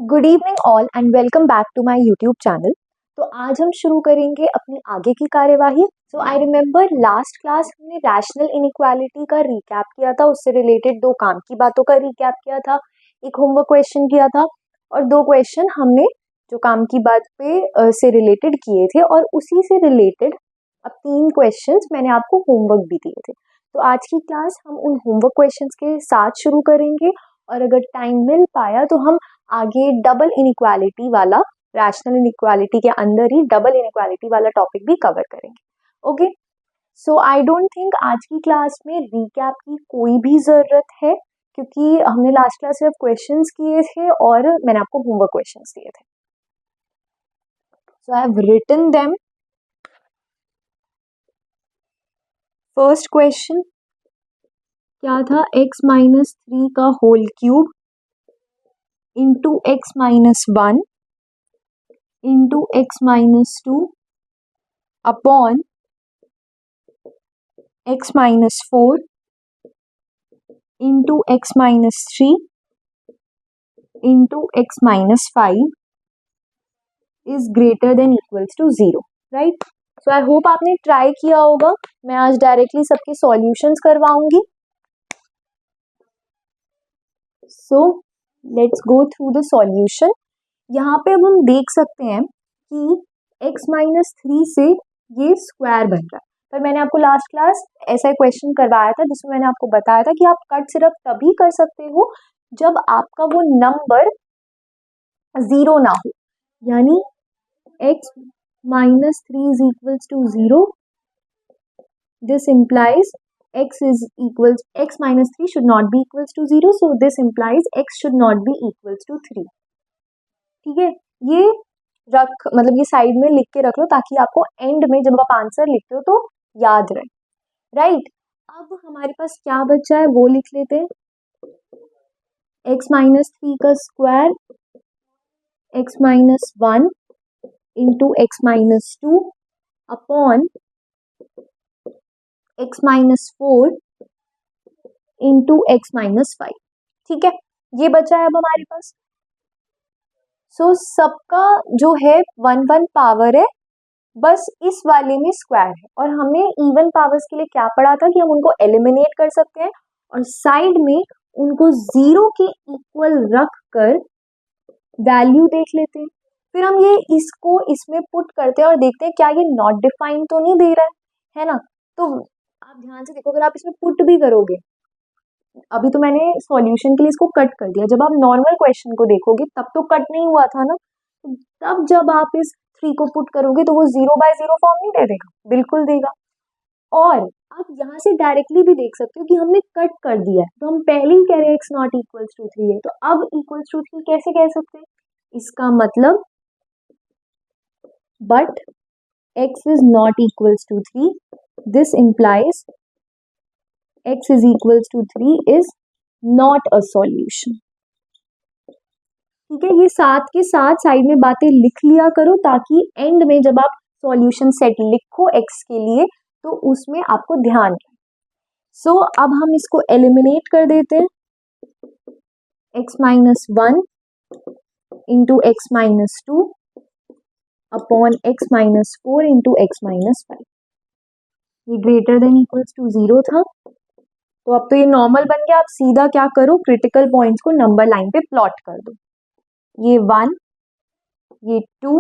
Good evening all and welcome back to my YouTube channel. तो आज हम शुरू करेंगे अपनी आगे की कार्यवाही। So I remember last class हमने रैशनल इनइक्वालिटी का रिकैप किया था, उससे रिलेटेड दो काम की बातों का रिकैप किया था, एक होमवर्क क्वेश्चन किया था और दो क्वेश्चन हमने जो काम की बात पे से रिलेटेड किए थे और उसी से रिलेटेड अब 3 क्वेश्चंस मैंने आपको होमवर्क भी दिए थे। तो आज की क्लास हम उन होमवर्क क्वेश्चंस के साथ शुरू करेंगे और अगर टाइम मिल पाया तो हम आगे डबल इनइक्वालिटी वाला, रैशनल इनइक्वालिटी के अंदर ही डबल इनइक्वालिटी वाला टॉपिक भी कवर करेंगे। Okay, so I don't think आज की क्लास में रिकैप की कोई भी ज़रूरत है क्योंकि हमने लास्ट क्लास सिर्फ क्वेश्चंस किए थे और मैंने आपको होमवर्क क्वेश्चंस दिए थे। So I have written them. First question क्या था? x माइनस 3 का whole cube into X minus 1 into X minus 2 upon x minus 4 into X minus 3 into X minus 5 is greater than equals to 0, right? So I hope आपने try किया होगा। मैं आज directly सबके solutions करवाऊंगी। So let's go through the solution. यहाँ पे अब हम देख सकते हैं कि x माइनस 3 से ये स्क्वायर बन रहा है, पर मैंने आपको लास्ट क्लास ऐसा क्वेश्चन करवाया था जिसमें मैंने आपको बताया था कि आप कट सिर्फ तभी कर सकते हो जब आपका वो नंबर 0 ना हो, यानी x minus 3 is equals to 0। This implies x minus 3 should not be equals to 0, so this implies x should not be equals to 3। ठीक है, ये मतलब ये साइड में लिख के रख लो ताकि आपको एंड में जब आप आंसर लिखते हो तो याद रहे, राइट? अब हमारे पास क्या बचा है वो लिख लेते हैं। x माइनस 3 का square x minus 1 into X minus 2 upon x minus 4 into X minus 5। ठीक है, ये बचा है अब हमारे पास। सो सबका जो है 1 पावर है, बस इस वाले में स्क्वायर है और हमने इवन पावर्स के लिए क्या पढ़ा था कि हम उनको एलिमिनेट कर सकते हैं और साइड में उनको 0 के इक्वल रख कर वैल्यू देख लेते हैं। फिर हम ये इसको इसमें पुट करते हैं और देखते हैं क्या ये नॉट डिफाइंड तो नहीं दे रहा है ना? तो आप ध्यान से देखो, अगर आप इसमें पुट भी करोगे, अभी तो मैंने सॉल्यूशन के लिए इसको कट कर दिया, जब आप नॉर्मल क्वेश्चन को देखोगे तब तो कट नहीं हुआ था ना, तो तब जब आप इस 3 को पुट करोगे तो वो 0/0 फॉर्म नहीं दे देगा, बिल्कुल देगा। और आप यहाँ से डायरेक्टली भी देख सकते हो कि हमने कट कर दिया है, तो हम पहले ही कह रहे हैं x नॉट इक्वल्स टू 3 है, तो अब इक्वल्स टू 3 कैसे कह सकते हैं? इसका मतलब but x is not equals to 3, this implies x is equals to 3 is not a solution। ठीक है, ये साथ के साथ साइड में बातें लिख लिया करो ताकि एंड में जब आप सॉल्यूशन सेट लिखो x के लिए तो उसमें आपको ध्यान रहे। सो अब हम इसको एलिमिनेट कर देते हैं। x minus 1 into X minus 2 upon x minus 4 into X minus 5, ये ग्रेटर देन इक्वल्स टू 0 था, तो अब तो ये नॉर्मल बन गया। आप सीधा क्या करो, क्रिटिकल पॉइंट्स को नंबर लाइन पे प्लॉट कर दो। ये 1, ये 2,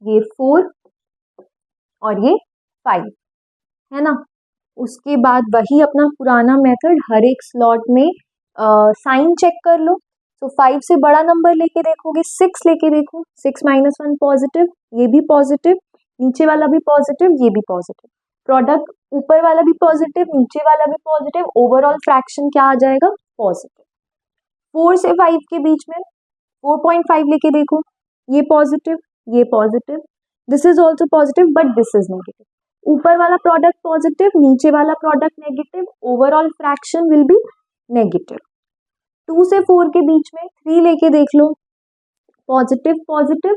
ये 4 और ये 5 है ना? उसके बाद वही अपना पुराना मेथड, हर एक स्लॉट में साइन चेक कर लो। तो 5 से बड़ा नंबर लेके देखोगे, 6 लेके देखो, 6 माइनस 1 पॉजिटिव, ये भी पॉजिटिव, नीचे वाला भी पॉजिटिव, ये भी पॉजिटिव, प्रोडक्ट ऊपर वाला भी पॉजिटिव, नीचे वाला भी पॉजिटिव, ओवरऑल फ्रैक्शन क्या आ जाएगा? पॉजिटिव। 4 से 5 के बीच में 4.5 लेके देखो, ये पॉजिटिव, ये positive, this is also positive but this is negative. ऊपर वाला प्रोडक्ट पॉजिटिव, नीचे वाला product negative, overall fraction will be negative. 2 से 4 के बीच में 3 लेके देख लो, पॉजिटिव पॉजिटिव,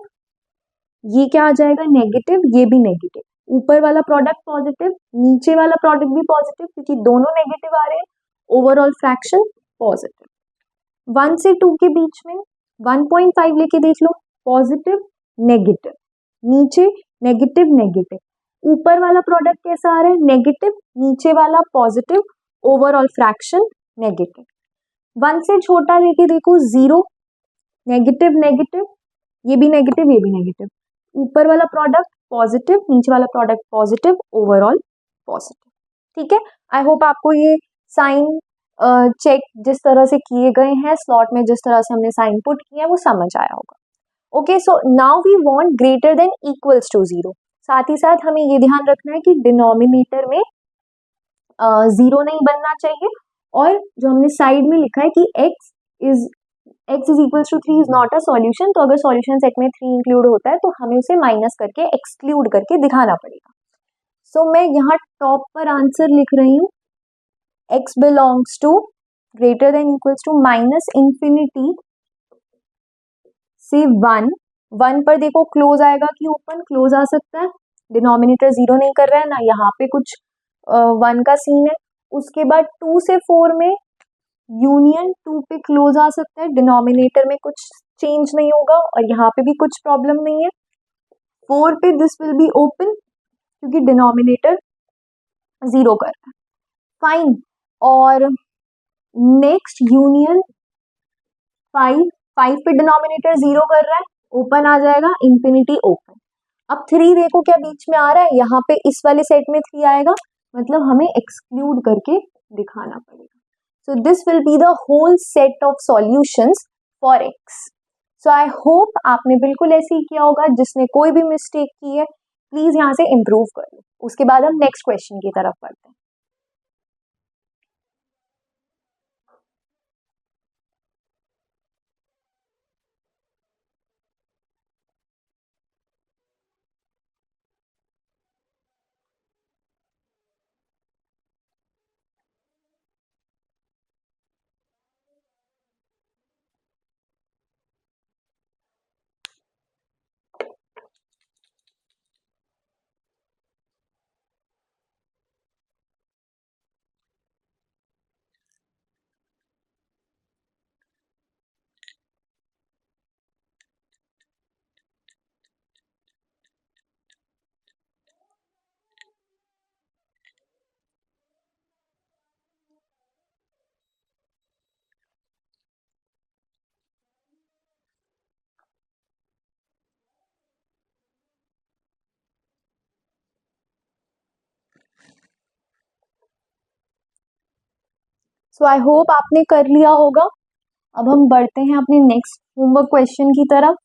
ये क्या आ जाएगा? नेगेटिव, ये भी नेगेटिव। ऊपर वाला प्रोडक्ट पॉजिटिव, नीचे वाला प्रोडक्ट भी पॉजिटिव क्योंकि दोनों नेगेटिव आ रहे हैं, ओवरऑल फ्रैक्शन पॉजिटिव। 1 से 2 के बीच में 1.5 लेके देख लो, पॉजिटिव नेगेटिव, नीचे नेगेटिव नेगेटिव, ऊपर वाला प्रोडक्ट कैसा आ रहा है नेगेटिव, नीचे वाला पॉजिटिव, ओवरऑल फ्रैक्शन नेगेटिव। 1 से छोटा लेके देखो 0, नेगेटिव नेगेटिव, ये भी नेगेटिव ये भी नेगेटिव, ऊपर वाला प्रोडक्ट पॉजिटिव, नीचे वाला प्रोडक्ट पॉजिटिव, ओवरऑल पॉजिटिव। ठीक है, आई होप आपको ये साइन चेक जिस तरह से किए गए हैं स्लॉट में, जिस तरह से हमने साइन पुट किया है वो समझ आया होगा। Okay, so now we want greater than equals to 0। साथ ही साथ हमें ये ध्यान रखना है कि डिनोमिनेटर में 0 नहीं बनना चाहिए, और जो हमने साइड में लिखा है कि x is equals to 3 is not a solution, तो अगर सॉल्यूशन सेट में 3 इंक्लूड होता है तो हमें उसे माइनस करके एक्सक्लूड करके दिखाना पड़ेगा। सो मैं यहाँ टॉप पर आंसर लिख रही हूँ, x belongs to greater than equals to minus infinity से 1 पर देखो क्लोज आएगा कि ओपन, क्लोज आ सकता है, डिनोमिनेटर 0 नहीं कर रहा है ना, यहाँ पे कुछ 1 का सीन है। उसके बाद 2 से 4 में यूनियन 2 पे क्लोज आ सकता है, डिनोमिनेटर में कुछ चेंज नहीं होगा और यहाँ पे भी कुछ प्रॉब्लम नहीं है। 4 पे दिस विल बी ओपन क्योंकि डिनोमिनेटर 0 कर रहा है, फाइन। और नेक्स्ट यूनियन 5 पे डिनोमिनेटर 0 कर रहा है, ओपन आ जाएगा, इंफिनिटी ओपन। अब 3 देखो क्या बीच में आ रहा है, यहाँ पे इस वाले सेट में 3 आएगा, मतलब हमें एक्सक्लूड करके दिखाना पड़ेगा। So this will be the whole set of solutions for x। So I hope आपने बिल्कुल ऐसे ही किया होगा। जिसने कोई भी मिस्टेक की है प्लीज यहाँ से इम्प्रूव कर लो। उसके बाद हम नेक्स्ट क्वेश्चन की तरफ बढ़ते हैं। सो आई होप आपने कर लिया होगा। अब हम बढ़ते हैं अपने नेक्स्ट होमवर्क क्वेश्चन की तरफ।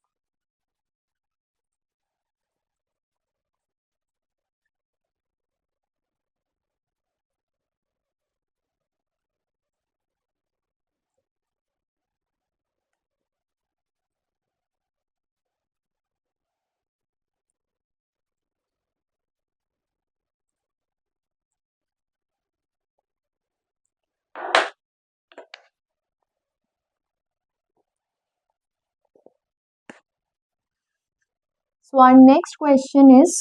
So our next question is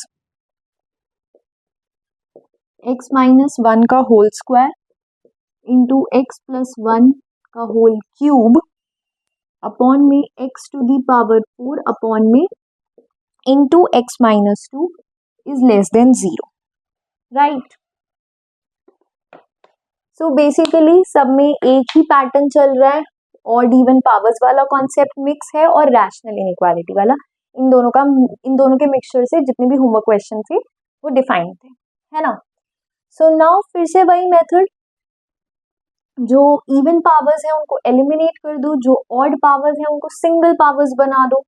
x minus 1 का whole square into x plus 1 का होल क्यूब अपॉन में x to the power 4 upon में into x minus 2 is less than 0, right. So basically सब में एक ही पैटर्न चल रहा है, ऑड इवन पावर्स वाला कॉन्सेप्ट मिक्स है और रैशनल इनइक्वालिटी वाला। इन दोनों के मिक्सचर से जितने भी होमवर्क क्वेश्चन थे वो डिफाइन थे, है ना। सो नाउ फिर से वही मेथड, जो इवन पावर्स है उनको एलिमिनेट कर दो, जो ऑड पावर्स है उनको सिंगल पावर्स बना दो।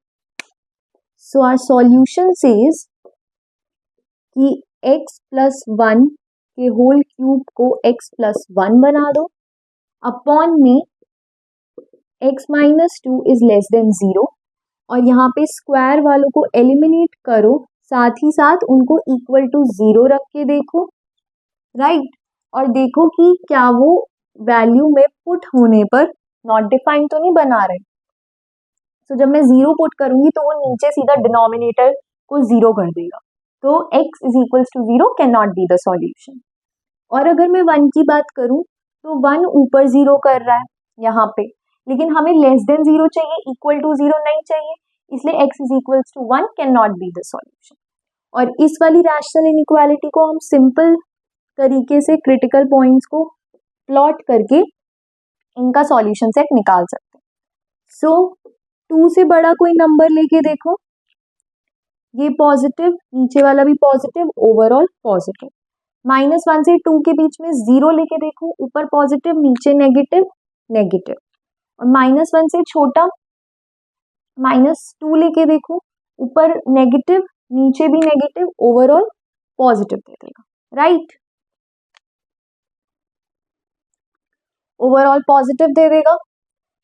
सो आवर सॉल्यूशन सेज कि x प्लस 1 के होल क्यूब को x प्लस 1 बना दो अपॉन में x minus 2 is less than 0, और यहाँ पे स्क्वायर वालों को एलिमिनेट करो, साथ ही साथ उनको इक्वल टू 0 रख के देखो, राइट। और देखो कि क्या वो वैल्यू में पुट होने पर नॉट डिफाइंड तो नहीं बना रहे। तो जब मैं 0 पुट करूंगी तो वो नीचे सीधा डिनोमिनेटर को 0 कर देगा, तो x is equals to 0 can not be the solution. और अगर मैं 1 की बात करूं तो 1 ऊपर 0 कर रहा है यहाँ पे, लेकिन हमें लेस देन 0 चाहिए, इक्वल टू 0 नहीं चाहिए, इसलिए x is equal to 1 can not be the solution. और इस वाली रैशनल इनइक्वालिटी को हम सिंपल तरीके से क्रिटिकल पॉइंट्स को प्लॉट करके इनका सॉल्यूशन सेट निकाल सकते हैं। सो 2 से बड़ा कोई नंबर लेके देखो, ये पॉजिटिव, नीचे वाला भी पॉजिटिव, ओवरऑल पॉजिटिव। -1 से 2 के बीच में 0 लेके देखो, ऊपर पॉजिटिव नीचे नेगेटिव, नेगेटिव। और -1 से छोटा -2 लेके देखो, ऊपर नेगेटिव नीचे भी नेगेटिव, ओवरऑल पॉजिटिव दे देगा, राइट। ओवरऑल पॉजिटिव दे देगा।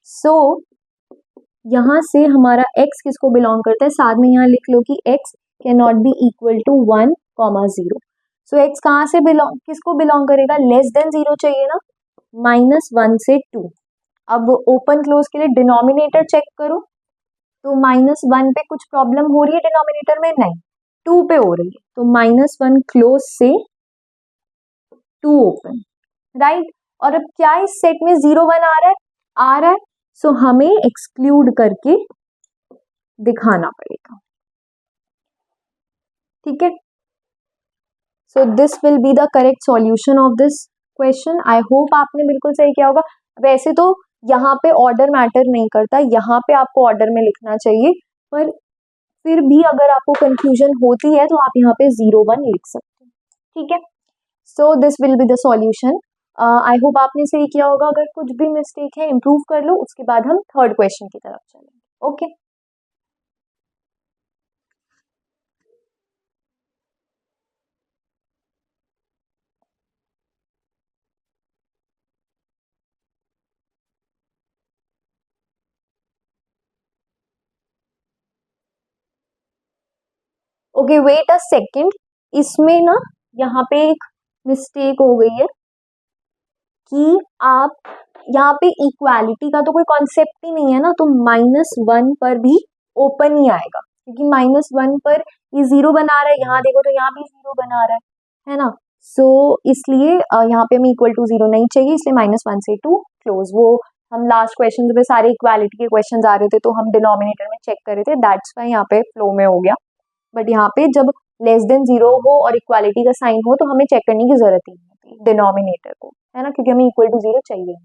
सो यहां से हमारा x किसको बिलोंग करता है, साथ में यहाँ लिख लो कि x can not be equal to 1, 0। So x कहाँ से बिलोंग, किसको बिलोंग करेगा, लेस देन 0 चाहिए ना, -1 से 2। अब ओपन क्लोज के लिए डिनोमिनेटर चेक करो, तो -1 पे कुछ प्रॉब्लम हो रही है डिनोमिनेटर में, नहीं, 2 पे हो रही है, तो -1 क्लोज से 2 ओपन, राइट। और अब क्या इस सेट में 0 1 आ रहा है, सो हमें एक्सक्लूड करके दिखाना पड़ेगा, ठीक है। So this will be the correct solution of this question. I hope आपने बिल्कुल सही किया होगा। वैसे तो यहाँ पे ऑर्डर मैटर नहीं करता, यहाँ पे आपको ऑर्डर में लिखना चाहिए, पर फिर भी अगर आपको कंफ्यूजन होती है तो आप यहाँ पे 0 1 लिख सकते हैं, ठीक है। So this will be the solution. I hope आपने सही किया होगा। अगर कुछ भी मिस्टेक है इम्प्रूव कर लो, उसके बाद हम थर्ड क्वेश्चन की तरफ चलेंगे, okay. Okay wait a second, इसमें ना यहाँ पे एक मिस्टेक हो गई है कि आप यहाँ पे इक्वालिटी का तो कोई कॉन्सेप्ट ही नहीं है ना, तो -1 पर भी ओपन ही आएगा, क्योंकि -1 पर ये 0 बना रहा है, यहाँ देखो तो यहाँ भी 0 बना रहा है ना। सो इसलिए यहाँ पे हमें इक्वल टू 0 नहीं चाहिए, इसलिए -1 से 2 क्लोज। वो हम लास्ट क्वेश्चन में सारे इक्वालिटी के क्वेश्चन आ रहे थे, तो हम डिनोमिनेटर में चेक कर रहे थे, दैट्स वाई यहाँ पे फ्लो में हो गया। बट यहाँ पे जब लेस देन 0 हो और इक्वालिटी का साइन हो, तो हमें चेक करने की जरूरत ही नहीं होती डिनोमिनेटर को, है ना, क्योंकि हमें इक्वल टू 0 चाहिए।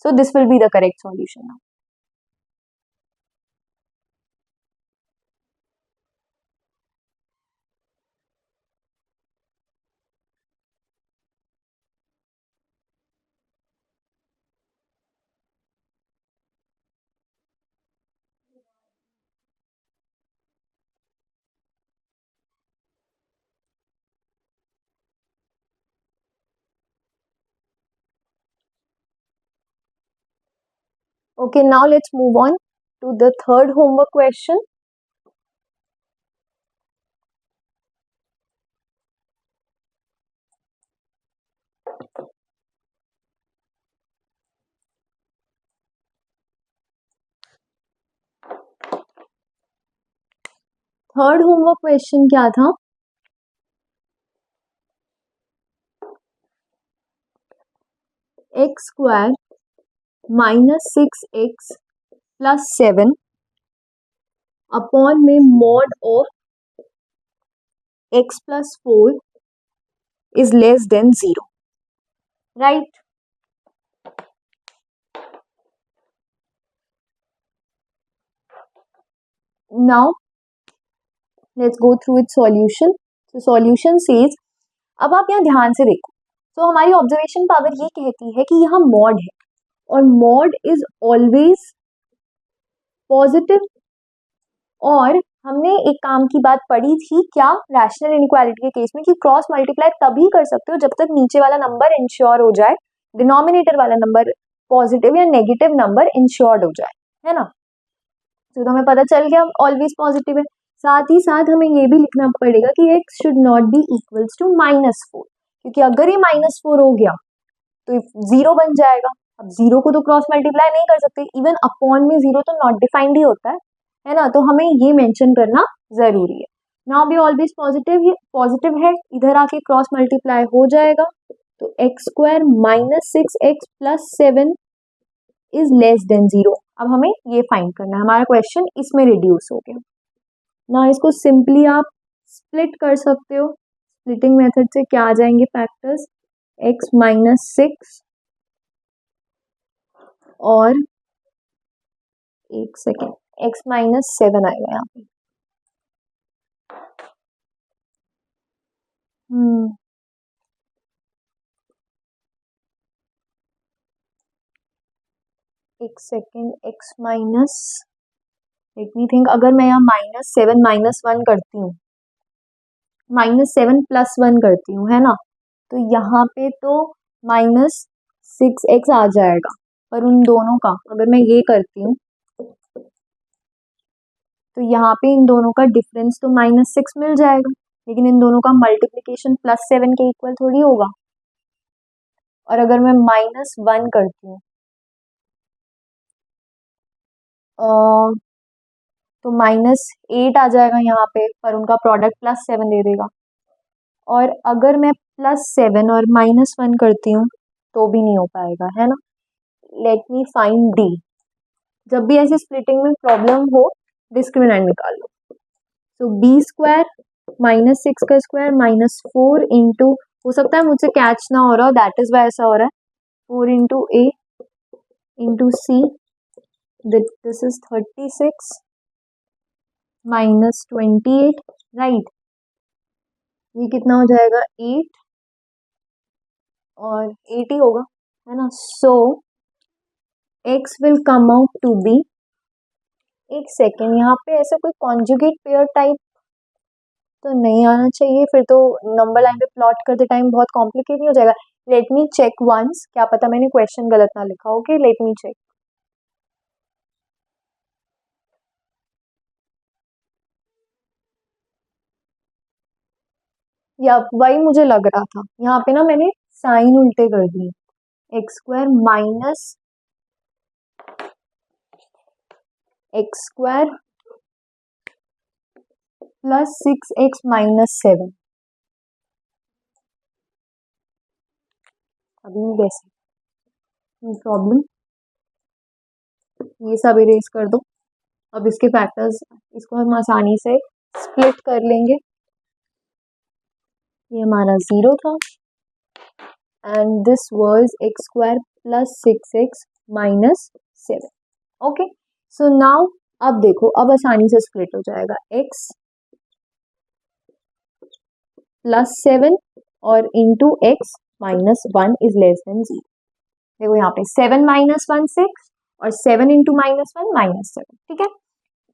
सो this will be the correct solution now. Okay, now let's move on to the third homework question. Third homework question क्या था, x square -6x plus 7 upon में mod of x plus 4 is less than 0, right. Now let's go through it solution. तो solution says, अब आप यहाँ ध्यान से देखो, तो हमारी ऑब्जर्वेशन पावर ये कहती है कि यहाँ मॉड है, और मॉड इज ऑलवेज पॉजिटिव। और हमने एक काम की बात पढ़ी थी क्या, रैशनल इनइक्वालिटी के केस में, कि क्रॉस मल्टीप्लाई तभी कर सकते हो जब तक नीचे वाला नंबर इंश्योर हो जाए, डिनोमिनेटर वाला नंबर पॉजिटिव या नेगेटिव नंबर इंश्योर्ड हो जाए, है ना। तो हमें पता चल गया ऑलवेज पॉजिटिव है। साथ ही साथ हमें ये भी लिखना पड़ेगा कि x should not be equals to -4, क्योंकि अगर ये -4 हो गया तो 0 बन जाएगा। अब 0 को तो क्रॉस मल्टीप्लाई नहीं कर सकते, इवन अपॉन में 0 तो नॉट डिफाइंड ही होता है ना, तो हमें ये मेंशन करना जरूरी है। नाउ भी ऑलवेज पॉजिटिव है, इधर आके क्रॉस मल्टीप्लाई हो जाएगा, तो x square -6x plus 7 is less than 0। अब हमें ये फाइंड करना है, हमारा क्वेश्चन इसमें रिड्यूस हो गया ना। इसको सिंपली आप स्प्लिट कर सकते हो, स्प्लिटिंग मेथड से क्या आ जाएंगे फैक्टर्स, x माइनस 6 और एक सेकेंड x माइनस 7 आएगा यहाँ पे। एक second, x minus, let me think, अगर मैं यहाँ -7 -1 करती हूँ, -7 + 1 करती हूँ, है ना, तो यहाँ पे तो -6x आ जाएगा। पर उन दोनों का अगर मैं ये करती हूँ तो यहाँ पे इन दोनों का डिफरेंस तो -6 मिल जाएगा, लेकिन इन दोनों का मल्टीप्लिकेशन +7 के इक्वल थोड़ी होगा। और अगर मैं -1 करती हूँ तो -8 आ जाएगा यहाँ पे, पर उनका प्रोडक्ट +7 दे देगा। और अगर मैं +7 और -1 करती हूँ तो भी नहीं हो पाएगा, है ना। Let me find D. जब भी ऐसी स्प्लिटिंग में प्रॉब्लम हो, डिस्क्रिमिनेंट निकाल लो। तो b स्क्वायर -6 का स्क्वायर -4 इंटू, हो सकता है मुझसे कैच ना हो रहा हो, दैट इज वाई ऐसा हो रहा है, 4 into a into c, this is 36 -28, right. ये कितना हो जाएगा, 8 और 8 ही होगा, है ना। So x will come out to be, एक सेकेंड, यहाँ पे ऐसा कोई कॉन्जुगेट पेयर टाइप तो नहीं आना चाहिए, फिर तो नंबर लाइन पे प्लॉट करते टाइम बहुत कॉम्प्लिकेट नहीं हो जाएगा। लेट मी चेक वंस, क्या पता मैंने क्वेश्चन गलत ना लिखा हो। Okay, let me check. या वही मुझे लग रहा था, यहाँ पे ना मैंने साइन उल्टे कर दिए, एक्स स्क्वायर प्लस 6x -7, अभी नहीं वैसे, नो प्रॉब्लम, ये सब इरेज कर दो। अब इसके फैक्टर्स, इसको हम आसानी से स्प्लिट कर लेंगे। ये हमारा 0 था and this was x square plus 6x -7। Okay, so now अब देखो, अब आसानी से स्प्लिट हो जाएगा, x +7 और into x -1 is less than 0। देखो यहाँ पे 7 -1 6 और 7 इंटू -1 -7, ठीक है।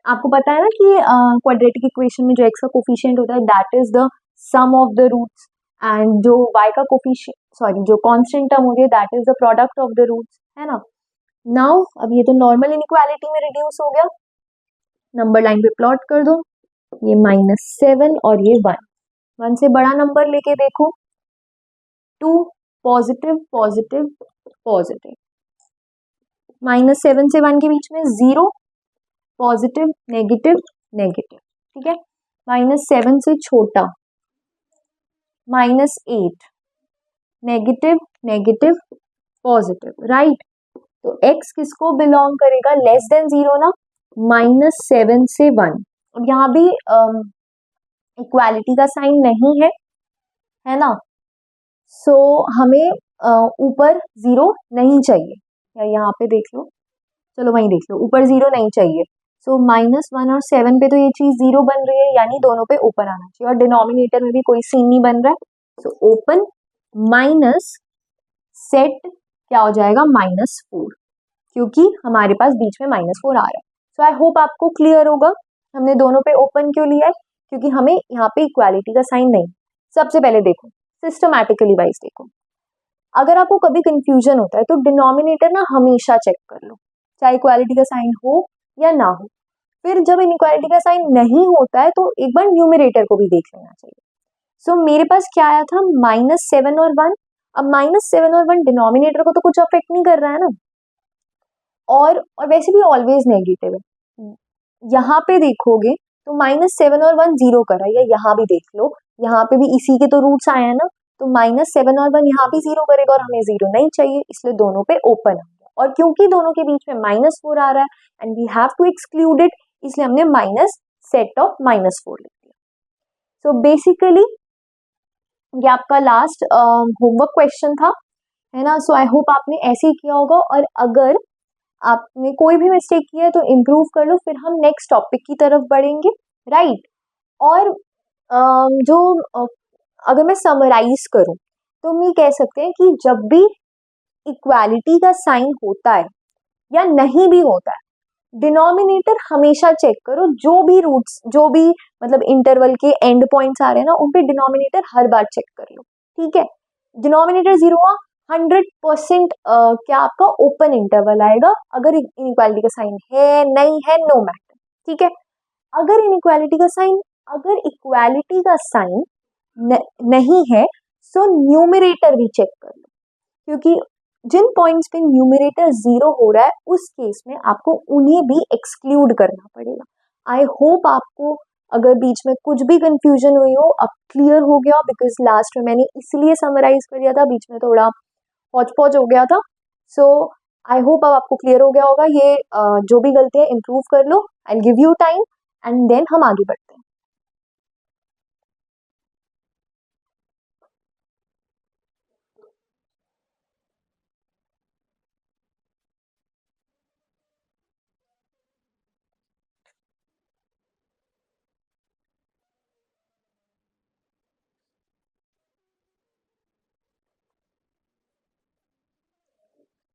आपको पता है ना कि क्वाड्रेटिक इक्वेशन में जो x का कोफिशिएंट होता है that is the sum of the roots, and जो y का कोफिशिएंट, सॉरी, जो कांस्टेंट टर्म होती है that is the product of the roots, है ना। नाउ अब ये तो नॉर्मल इनइक्वालिटी में रिड्यूस हो गया, नंबर लाइन पे प्लॉट कर दो, ये -7 और ये 1 से बड़ा नंबर लेके देखो, 2 पॉजिटिव पॉजिटिव पॉजिटिव, -7 से 1 के बीच में 0 पॉजिटिव नेगेटिव नेगेटिव, ठीक है। -7 से छोटा -8 नेगेटिव नेगेटिव पॉजिटिव, राइट। तो x किसको बिलोंग करेगा, लेस देन 0 ना, -7 से 1। अब यहाँ भी इक्वालिटी का साइन नहीं है ना, सो हमें ऊपर 0 नहीं चाहिए, या यहाँ पे देख लो, चलो वहीं देख लो, ऊपर 0 नहीं चाहिए। सो -1 और 7 पे तो ये चीज 0 बन रही है, यानी दोनों पे ओपन आना चाहिए, और डिनोमिनेटर में भी कोई सीन नहीं बन रहा है। सो ओपन माइनस सेट क्या हो जाएगा, -4, क्योंकि हमारे पास बीच में -4 आ रहा है। सो आई होप आपको क्लियर होगा हमने दोनों पे ओपन क्यों लिया है, क्योंकि हमें यहाँ पे इक्वालिटी का साइन नहीं। सबसे पहले देखो, सिस्टमैटिकली वाइज देखो, अगर आपको कभी कंफ्यूजन होता है तो डिनोमिनेटर ना हमेशा चेक कर लो, चाहे इक्वालिटी का साइन हो या ना हो। फिर जब इनइक्वालिटी का साइन नहीं होता है तो एक बार न्यूमरेटर को भी देख लेना चाहिए। सो मेरे पास क्या आया था, -7 और 1। अब -7 और 1 डिनोमिनेटर को तो कुछ अफेक्ट नहीं कर रहा है ना, और वैसे भी ऑलवेज नेगेटिव है। यहाँ पे देखोगे तो -7 और 1 0 कर रहा है, या यहाँ भी देख लो, यहाँ पे भी इसी के तो रूट्स आए हैं ना, तो -7 और 1 यहाँ भी 0 करेगा और हमें 0 नहीं चाहिए, इसलिए दोनों पे ओपन आ गया। और क्योंकि दोनों के बीच में -4 आ रहा है and we have to exclude it, इसलिए हमने माइनस सेट ऑफ -4 लिख दिया। सो बेसिकली ये आपका लास्ट होमवर्क क्वेश्चन था, है ना। सो आई होप आपने ऐसे ही किया होगा, और अगर आपने कोई भी मिस्टेक किया है तो इम्प्रूव कर लो, फिर हम नेक्स्ट टॉपिक की तरफ बढ़ेंगे, राइट। और जो अगर मैं समराइज करूं तो हम ये कह सकते हैं कि जब भी इक्वालिटी का साइन होता है या नहीं भी होता है, डिनोमिनेटर हमेशा चेक करो, जो भी रूट्स, जो भी मतलब इंटरवल के एंड पॉइंट्स आ रहे हैं ना, उन पे डिनोमिनेटर हर बार चेक कर लो, ठीक है। डिनोमिनेटर 0 हुआ, 100% क्या आपका ओपन इंटरवल आएगा, अगर इनइक्वालिटी का साइन है नहीं है नो मैटर, ठीक है। अगर इनइक्वालिटी का साइन, अगर इक्वालिटी का साइन नहीं है सो न्यूमरेटर भी चेक कर लो, क्योंकि जिन पॉइंट्स पे न्यूमरेटर 0 हो रहा है उस केस में आपको उन्हें भी एक्सक्लूड करना पड़ेगा। आई होप आपको अगर बीच में कुछ भी कंफ्यूजन हुई हो अब क्लियर हो गया, बिकॉज लास्ट में मैंने इसलिए समराइज कर दिया था, बीच में थोड़ा पौच पौच हो गया था। सो आई होप अब आपको क्लियर हो गया होगा। ये जो भी गलती है इम्प्रूव कर लो, I will give you time and then हम आगे बढ़ते हैं।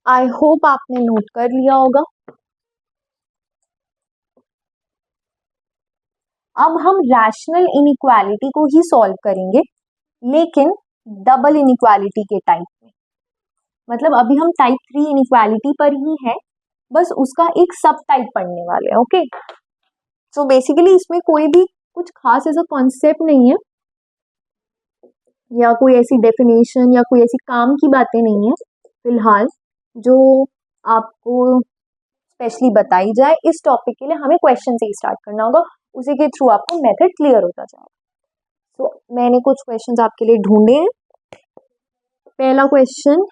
आई होप आपने नोट कर लिया होगा। अब हम रैशनल इनइक्वालिटी को ही सॉल्व करेंगे, लेकिन डबल इनइक्वालिटी के टाइप में। मतलब अभी हम टाइप 3 इनइक्वालिटी पर ही है, बस उसका एक सब टाइप पढ़ने वाले हैं, ओके। सो बेसिकली इसमें कोई भी कुछ खास ऐसा कॉन्सेप्ट नहीं है, या कोई ऐसी डेफिनेशन या कोई ऐसी काम की बातें नहीं है फिलहाल जो आपको स्पेशली बताई जाए। इस टॉपिक के लिए हमें क्वेश्चन से ही स्टार्ट करना होगा, उसी के थ्रू आपको मेथड क्लियर होता जाएगा। तो मैंने कुछ क्वेश्चंस आपके लिए ढूंढे हैं। पहला क्वेश्चन,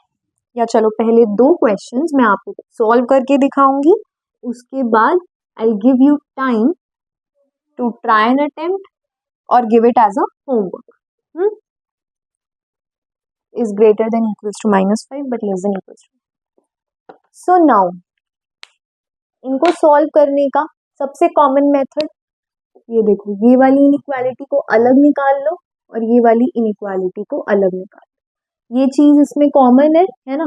या चलो पहले दो क्वेश्चंस मैं आपको सॉल्व करके दिखाऊंगी, उसके बाद I give you time to try an attempt और give it as a homework. Is greater than equals to -5 but less than equals to. So now इनको सॉल्व करने का सबसे कॉमन मेथड, ये देखो, ये वाली इनइक्वालिटी को अलग निकाल लो और ये वाली इनइक्वालिटी को अलग निकाल लो। ये चीज इसमें कॉमन है ना।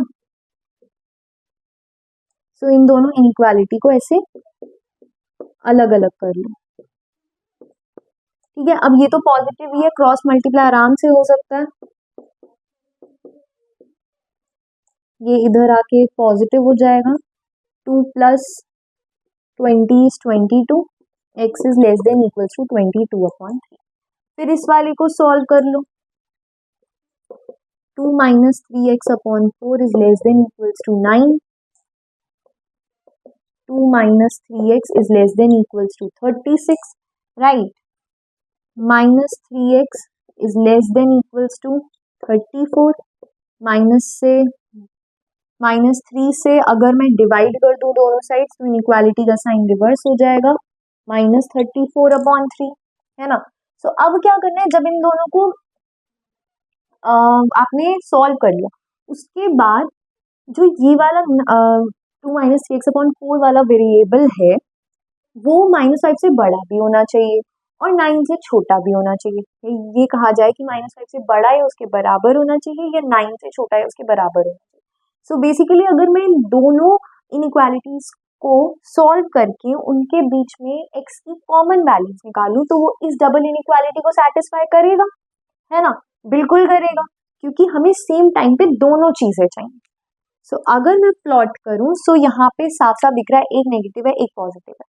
सो इन दोनों इनइक्वालिटी को ऐसे अलग अलग कर लो, ठीक है। अब ये तो पॉजिटिव ही है, क्रॉस मल्टीप्लाई आराम से हो सकता है, ये इधर आके पॉजिटिव हो जाएगा। 2 + 20 is 22, x is less than equals to 22/3। फिर इस वाले को सॉल्व कर लो, 2 - 3x/4 is less than equals to 9, 2 - 3x is less than equals to 36, right. -3x is less than equals to 34, -3 से अगर मैं डिवाइड कर दूं दोनों साइड्स तो इनइक्वालिटी का साइन रिवर्स हो जाएगा, -34/3, है ना। सो अब क्या करना है, जब इन दोनों को आपने सॉल्व कर लिया, उसके बाद जो ये वाला 2 - 3x/4 वाला वेरिएबल है वो -5 से बड़ा भी होना चाहिए और 9 से छोटा भी होना चाहिए। ये कहा जाए कि -5 से बड़ा है उसके बराबर होना चाहिए या 9 से छोटा है उसके बराबर होना चाहिए। सो बेसिकली अगर मैं दोनों इनइक्वालिटीज को सॉल्व करके उनके बीच में x की कॉमन वैल्यूज निकालूं तो वो इस डबल इनइक्वालिटी को सेटिस्फाई करेगा, है ना। बिल्कुल करेगा, क्योंकि हमें सेम टाइम पे दोनों चीजें चाहिए। सो अगर मैं प्लॉट करूं, सो यहाँ पे साफ साफ दिख रहा है एक नेगेटिव है एक पॉजिटिव है।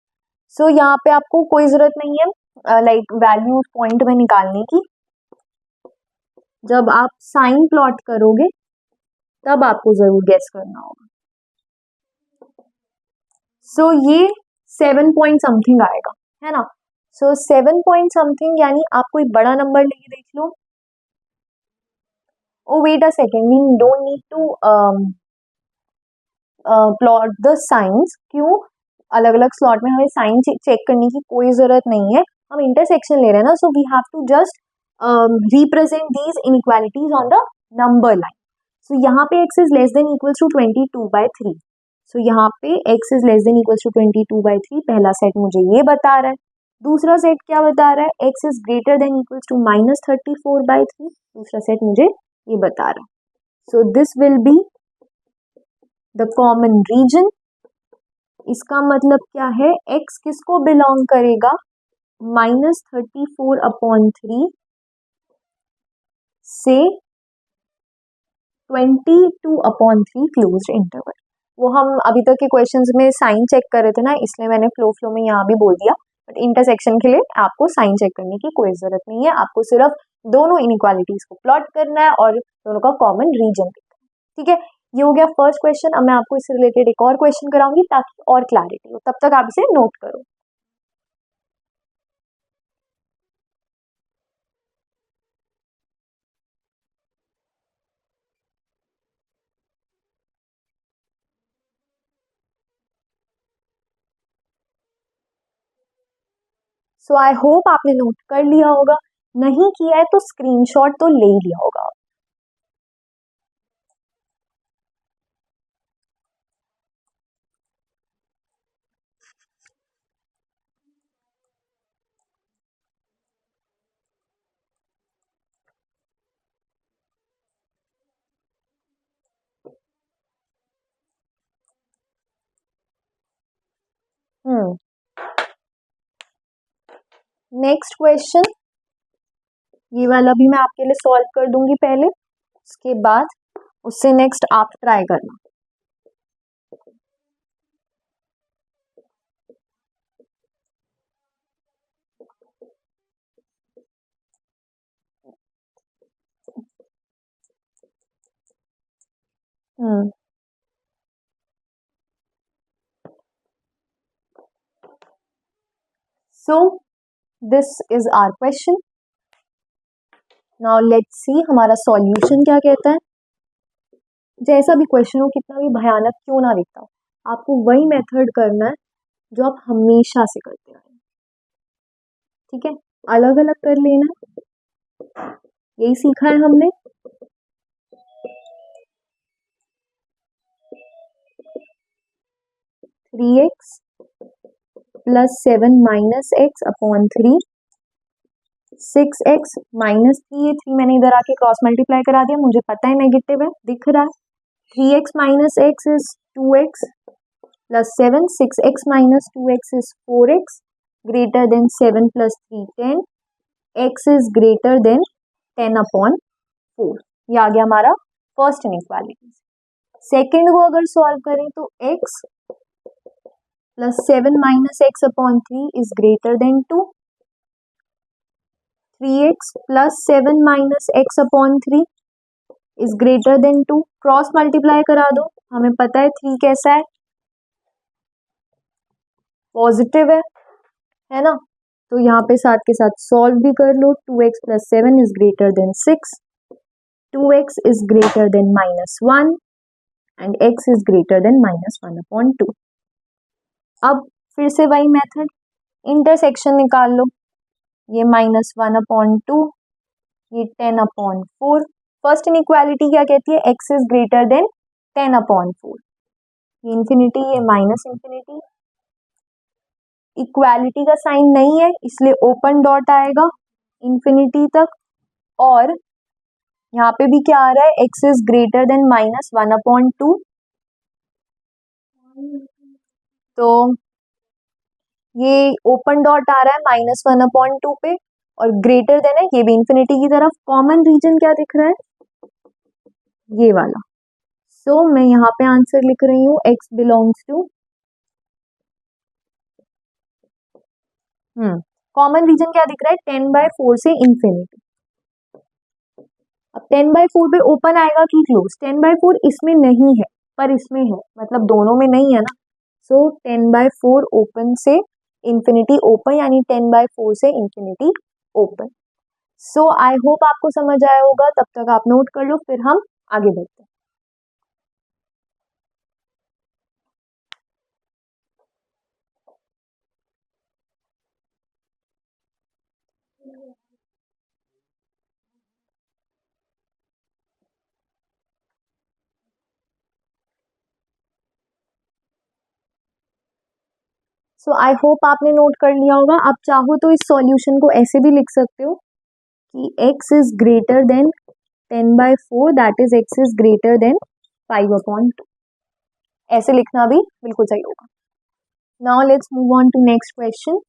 सो यहाँ पे आपको कोई जरूरत नहीं है लाइक वैल्यू पॉइंट में निकालने की। जब आप साइन प्लॉट करोगे तब आपको जरूर गेस करना होगा। सो ये 7 पॉइंट समथिंग आएगा, है ना। सो 7 पॉइंट समथिंग यानी आप कोई बड़ा नंबर लेके देख लो। Oh wait a second, we don't need to plot the signs. क्यों अलग अलग स्लॉट में हमें साइन चेक करने की कोई जरूरत नहीं है, हम इंटरसेक्शन ले रहे हैं ना, so we have to just represent these inequalities on the number line. So यहाँ पे x is less than equals to 22/3। सो यहाँ पे x is less than equals to 22/3 पहला सेट मुझे ये बता रहा है। दूसरा सेट क्या बता रहा है, x is greater than equals to -34/3। दूसरा सेट मुझे ये बता रहा है। So this will be the common region. इसका मतलब क्या है, x किसको बिलोंग करेगा, -34/3 से 22/3 क्लोज्ड इंटरवल। वो हम अभी तक के क्वेश्चंस में साइन चेक कर रहे थे ना, इसलिए मैंने फ्लो में यहाँ भी बोल दिया, बट इंटरसेक्शन के लिए आपको साइन चेक करने की कोई जरूरत नहीं है, आपको सिर्फ दोनों इनइक्वालिटीज को प्लॉट करना है और दोनों का कॉमन रीजन देखना है। ठीक है, ये हो गया फर्स्ट क्वेश्चन। अब मैं आपको इससे रिलेटेड एक और क्वेश्चन कराऊंगी ताकि और क्लैरिटी हो, तब तक आप इसे नोट करो। सो आई होप आपने नोट कर लिया होगा, नहीं किया है तो स्क्रीनशॉट तो ले ही लिया होगा। नेक्स्ट क्वेश्चन, ये वाला भी मैं आपके लिए सॉल्व कर दूंगी पहले, उसके बाद उससे नेक्स्ट आप ट्राई करना। So this is our question. Now let's see हमारा सॉल्यूशन क्या कहता है। जैसा भी क्वेश्चन हो, कितना भी भयानक क्यों ना दिखता हो, आपको वही मेथड करना है जो आप हमेशा से करते आए। ठीक है, अलग अलग कर लेना है, यही सीखा है हमने। Three x plus 7 minus x upon 3, 6x minus 3, ये 3 मैंने इधर आके क्रॉस मल्टीप्लाई करा दिया, मुझे पता है नेगेटिव है, दिख रहा है। 3x minus x is 2x plus 7, 6x minus 2x is 4x, greater than 7 plus 3 10, x is greater than 10/4। ये आ गया हमारा फर्स्ट इनइक्वालिटी। सेकेंड को अगर सॉल्व करें तो x plus 7 minus x upon 3 is greater then 2, 3x plus 7 minus x upon 3 is greater then 2। Cross multiply करा दो, हमें पता है 3 कैसा है, पॉजिटिव है ना, तो यहाँ पे साथ के साथ सॉल्व भी कर लो। 2x plus 7 is greater then 6, 2x is greater then -1 and x is greater then -1/2। अब फिर से वही मेथड, इंटरसेक्शन निकाल लो, ये -1/2, ये 10/4। फर्स्ट इनइक्वालिटी क्या कहती है, x इज ग्रेटर देन 10/4, ये इंफिनिटी, ये माइनस इंफिनिटी, इक्वालिटी का साइन नहीं है इसलिए ओपन डॉट आएगा इंफिनिटी तक, और यहाँ पे भी क्या आ रहा है, x इज ग्रेटर देन -1/2, तो ये ओपन डॉट आ रहा है -1/2 पे, और ग्रेटर देन है, ये भी इंफिनिटी की तरफ। कॉमन रीजन क्या दिख रहा है, ये वाला। सो मैं यहाँ पे आंसर लिख रही हूँ, x belongs to, common region क्या दिख रहा है, 10/4 से इंफिनिटी। अब 10/4 पे ओपन आएगा कि क्लोज, 10/4 इसमें नहीं है पर इसमें है, मतलब दोनों में नहीं है ना, सो 10/4 ओपन से इंफिनिटी ओपन, यानी 10/4 से infinity open. So I hope आपको समझ आया होगा, तब तक आप नोट कर लो, फिर हम आगे बढ़ते हैं। सो आई होप आपने नोट कर लिया होगा। आप चाहो तो इस सॉल्यूशन को ऐसे भी लिख सकते हो कि x is greater than 10/4, that is x is greater than 5/2। ऐसे लिखना भी बिल्कुल सही होगा। Now let's move on to next question.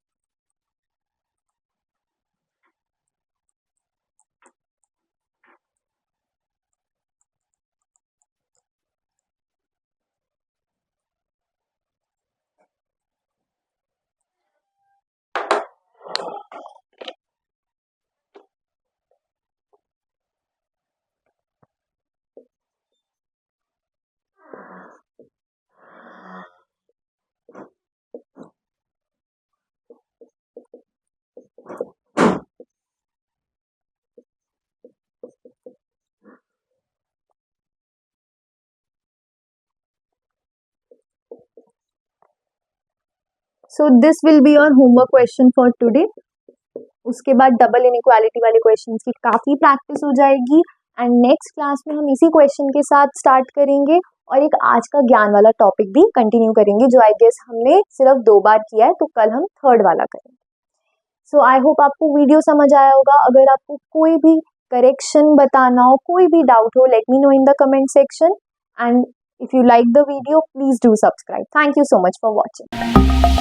So this will be your homework question for today. उसके बाद डबल इनइक्वालिटी वाले क्वेश्चंस की काफ़ी प्रैक्टिस हो जाएगी एंड नेक्स्ट क्लास में हम इसी क्वेश्चन के साथ स्टार्ट करेंगे और एक आज का ज्ञान वाला टॉपिक भी कंटिन्यू करेंगे जो आई गेस हमने सिर्फ 2 बार किया है, तो कल हम थर्ड वाला करेंगे। सो आई होप आपको वीडियो समझ आया होगा। अगर आपको कोई भी करेक्शन बताना हो, कोई भी डाउट हो, let me know in the comment section and if you like the video, please do subscribe. Thank you so much for watching.